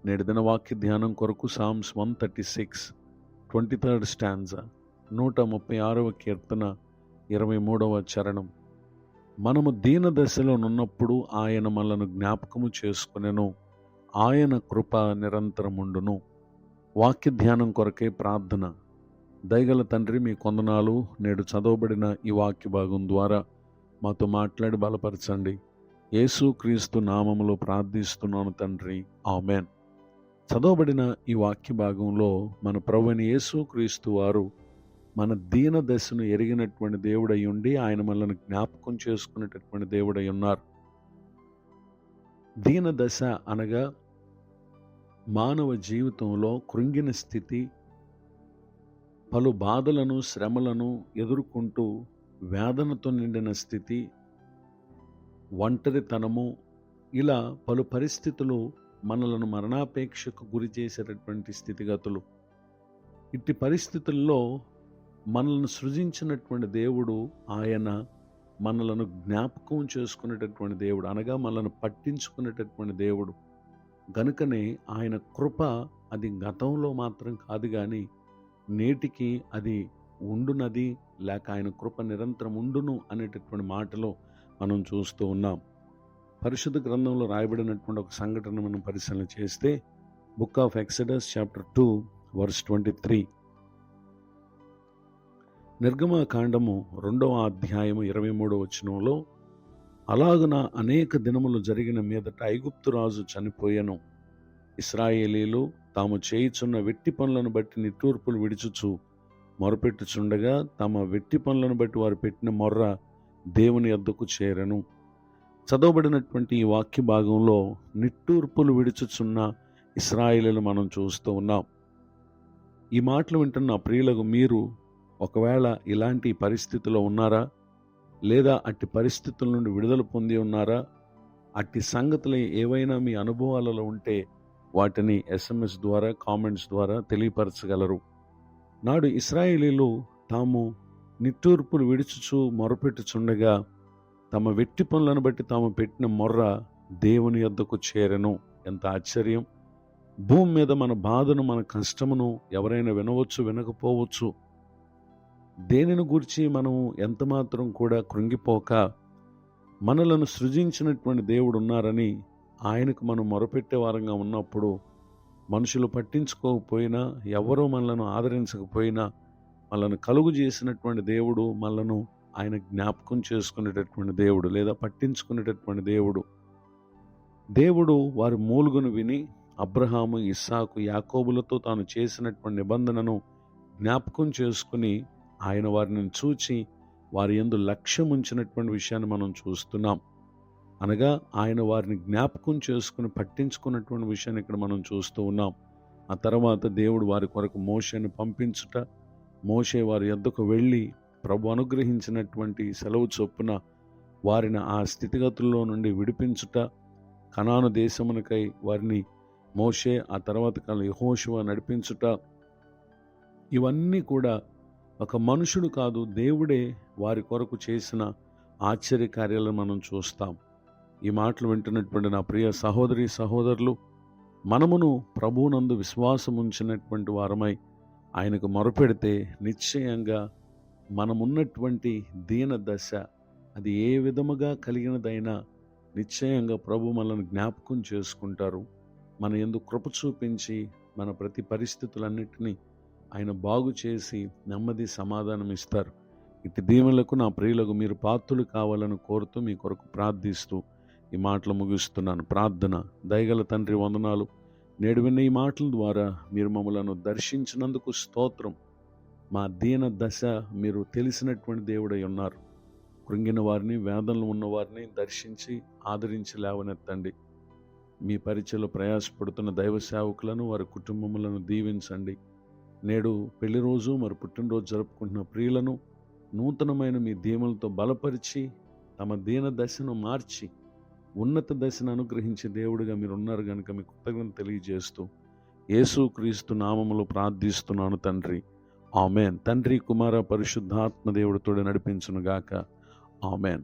నేటి దిన వాక్య ధ్యానం కొరకు సామ్స్ 136 23rd స్టాంజా 136వ కీర్తన 23వ చరణం. మనము దీన దశలోనున్నప్పుడు ఆయన మనలను జ్ఞాపకము చేసుకునెను, ఆయన కృప నిరంతరముండును. వాక్య ధ్యానం కొరకే ప్రార్థన. దయగల తండ్రి, మీ కొందనాలు. నేడు చదవబడిన ఈ వాక్య భాగం ద్వారా మాతో మాట్లాడి బలపరచండి. యేసు క్రీస్తు నామములో ప్రార్థిస్తున్నాను తండ్రి, ఆమెన్. చదవబడిన ఈ వాక్య భాగంలో మన ప్రభువైన యేసు క్రీస్తు వారు మన దీన దశను ఎరిగినటువంటి దేవుడై ఉండి ఆయన మనల్ని జ్ఞాపకం చేసుకునేటటువంటి దేవుడై ఉన్నారు. దీన దశ అనగా మానవ జీవితంలో కృంగిన స్థితి, పలు బాధలను శ్రమలను ఎదుర్కొంటూ వేదనతో నిండిన స్థితి, ఒంటరితనము, ఇలా పలు పరిస్థితులు మనలను మరణాపేక్షకు గురి చేసేటటువంటి స్థితిగతులు. ఇట్టి పరిస్థితుల్లో మనల్ని సృజించినటువంటి దేవుడు ఆయన మనలను జ్ఞాపకం చేసుకునేటటువంటి దేవుడు, అనగా మనల్ని పట్టించుకునేటటువంటి దేవుడు. గనుకనే ఆయన కృప అది గతంలో మాత్రం కాదు కానీ నేటికి అది ఉండునది, లేక ఆయన కృప నిరంతరం ఉండును అనేటటువంటి మాటలో మనం చూస్తూ ఉన్నాం. పరిశుద్ధ గ్రంథంలో రాయబడినటువంటి ఒక సంఘటన మనం పరిశీలన చేస్తే book of Exodus chapter 2 verse 23, నిర్గమకాండము 2వ అధ్యాయము 23వ వచనంలో, అలాగున అనేక దినములు జరిగిన మీదట ఐగుప్తు రాజు చనిపోయెను. ఇశ్రాయేలీలు తాము చేయుచున్న వెట్టి పనులను బట్టి నిట్టూర్పులు విడుచుచు మొరపెట్టుచుండగా తమ వెట్టి పనులను బట్టి వారు పెట్టిన మొర్ర దేవుని యొద్దకు చేరెను. చదవబడినటువంటి ఈ వాక్య భాగంలో నిట్టూర్పులు విడుచుచున్న ఇశ్రాయేలీలు మనం చూస్తూ ఉన్నాం. ఈ మాటలు వింటున్న ప్రియులకు మీరు ఒకవేళ ఇలాంటి పరిస్థితిలో ఉన్నారా, లేదా అట్టి పరిస్థితుల నుండి విడుదల పొంది ఉన్నారా? అట్టి సంగతులు ఏవైనా మీ అనుభవాలలో ఉంటే వాటిని SMS ద్వారా, కామెంట్స్ ద్వారా తెలియపరచగలరు. నాడు ఇశ్రాయేలీలు తాము నిట్టూర్పులు విడుచుచు మొరపెట్టుచుండగా తమ వెట్టి పనులను బట్టి తాము పెట్టిన మొర్ర దేవుని యొద్దకు చేరెను. ఎంత ఆశ్చర్యం! భూమి మీద మన బాధను, మన కష్టమును ఎవరైనా వినవచ్చు, వినకపోవచ్చు. దేనిని గురించి మనము ఎంతమాత్రం కూడా కృంగిపోక, మనలను సృజించినటువంటి దేవుడు ఉన్నారని ఆయనకు మనం మొరపెట్టే వారంగా ఉన్నప్పుడు, మనుషులు పట్టించుకోకపోయినా, ఎవరూ మనలను ఆదరించకపోయినా, మనల్ని కలుగు చేసినటువంటి దేవుడు మనలను ఆయన జ్ఞాపకం చేసుకునేటటువంటి దేవుడు, లేదా పట్టించుకునేటటువంటి దేవుడు. దేవుడు వారి మూలుగును విని అబ్రహాము, ఇస్సాకు, యాకోబులతో తాను చేసినటువంటి నిబంధనను జ్ఞాపకం చేసుకుని ఆయన వారిని చూచి వారి యందు లక్ష్యం ఉంచినటువంటి విషయాన్ని మనం చూస్తున్నాం. అనగా ఆయన వారిని జ్ఞాపకం చేసుకుని పట్టించుకున్నటువంటి విషయాన్ని ఇక్కడ మనం చూస్తూ ఉన్నాం. ఆ తర్వాత దేవుడు వారి కొరకు మోషేను పంపించుట, మోషే వారి యొద్దకు వెళ్ళి ప్రభు అనుగ్రహించినటువంటి సెలవు చొప్పున వారిని ఆ స్థితిగతుల్లో నుండి విడిపించుట, కనాను దేశమునకై వారిని మోషే, ఆ తర్వాత కాలం యెహోషువ నడిపించుట, ఇవన్నీ కూడా ఒక మనుషుడు కాదు, దేవుడే వారి కొరకు చేసిన ఆశ్చర్య కార్యాలను మనం చూస్తాం. ఈ మాటలు వింటున్నటువంటి నా ప్రియ సహోదరి సహోదరులు, మనమును ప్రభువునందు విశ్వాసం ఉంచినటువంటి వారమై ఆయనకు మొరపెడితే నిశ్చయంగా మనమున్నటువంటి దీన దశ అది ఏ విధముగా కలిగినదైనా నిశ్చయంగా ప్రభు మనల్ని జ్ఞాపకం చేసుకుంటారు. మన యందు కృప చూపించి మన ప్రతి పరిస్థితులన్నిటినీ ఆయన బాగు చేసి నెమ్మది సమాధానం ఇస్తారు. ఇటు దీవెనలకు నా ప్రియులకు మీరు పాత్రులు కావాలని కోరుతూ మీ కొరకు ప్రార్థిస్తూ ఈ మాటలు ముగిస్తున్నాను. ప్రార్థన. దయగల తండ్రి, వందనాలు. నేడు విన్న ఈ మాటల ద్వారా మీరు మమ్మలను దర్శించినందుకు స్తోత్రం. మా దీన దశ మీరు తెలిసినటువంటి దేవుడై ఉన్నారు. కృంగిన వారిని, వేదనలు ఉన్నవారిని దర్శించి ఆదరించి లేవనెత్తండి. మీ పరిచయలో ప్రయాసపడుతున్న దైవ సేవకులను, వారి కుటుంబములను దీవించండి. నేడు పెళ్లి రోజు మరి పుట్టినరోజు జరుపుకుంటున్న ప్రియులను నూతనమైన మీ దీవెనలతో బలపరిచి తమ దీన దశను మార్చి ఉన్నత దశను అనుగ్రహించే దేవుడిగా మీరు ఉన్నారు కనుక మీ కృతజ్ఞత తెలియజేస్తూ యేసు క్రీస్తు నామములో ప్రార్థిస్తున్నాను తండ్రి, ఆమెన్. తండ్రి, కుమార, పరిశుద్ధాత్మ దేవుడితో నడిపించును గాక. ఆమెన్.